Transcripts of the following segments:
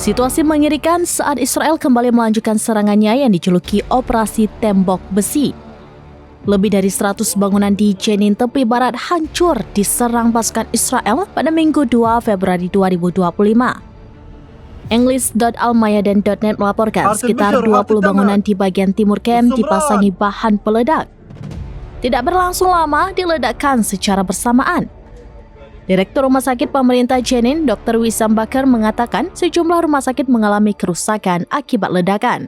Situasi mengerikan saat Israel kembali melanjutkan serangannya yang dijuluki Operasi Tembok Besi. Lebih dari 100 bangunan di Jenin tepi barat hancur diserang pasukan Israel pada Minggu 2 Februari 2025. English.almayadan.net melaporkan sekitar 20 bangunan di bagian timur kamp dipasangi bahan peledak. Tidak berlangsung lama, diledakkan secara bersamaan. Direktur Rumah Sakit Pemerintah Jenin, Dr. Wissam Bakar mengatakan sejumlah rumah sakit mengalami kerusakan akibat ledakan.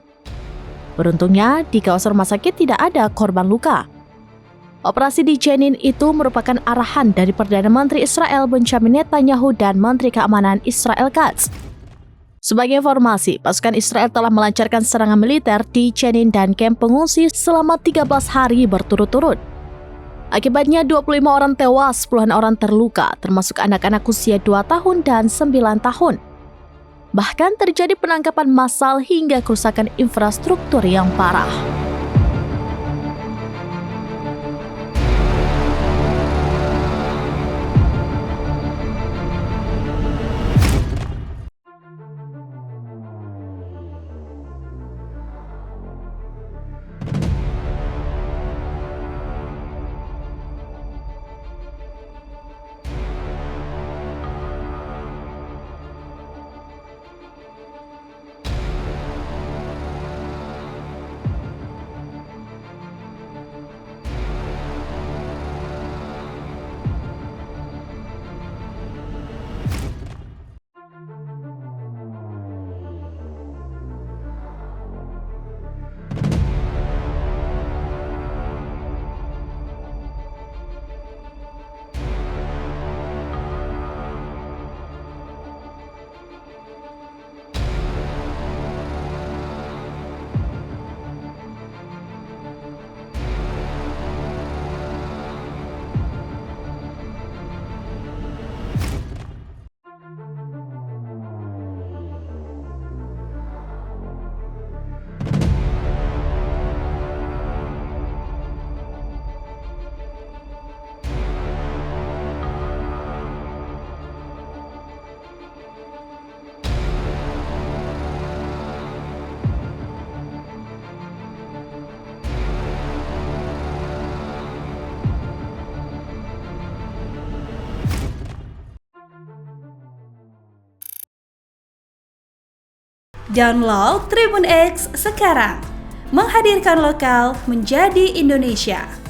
Beruntungnya, di kawasan rumah sakit tidak ada korban luka. Operasi di Jenin itu merupakan arahan dari Perdana Menteri Israel Benjamin Netanyahu dan Menteri Keamanan Israel Katz. Sebagai informasi, pasukan Israel telah melancarkan serangan militer di Jenin dan kamp pengungsi selama 13 hari berturut-turut. Akibatnya 25 orang tewas, puluhan orang terluka, termasuk anak-anak usia 2 tahun dan 9 tahun. Bahkan terjadi penangkapan massal hingga kerusakan infrastruktur yang parah. Download Tribun X sekarang, menghadirkan lokal menjadi Indonesia.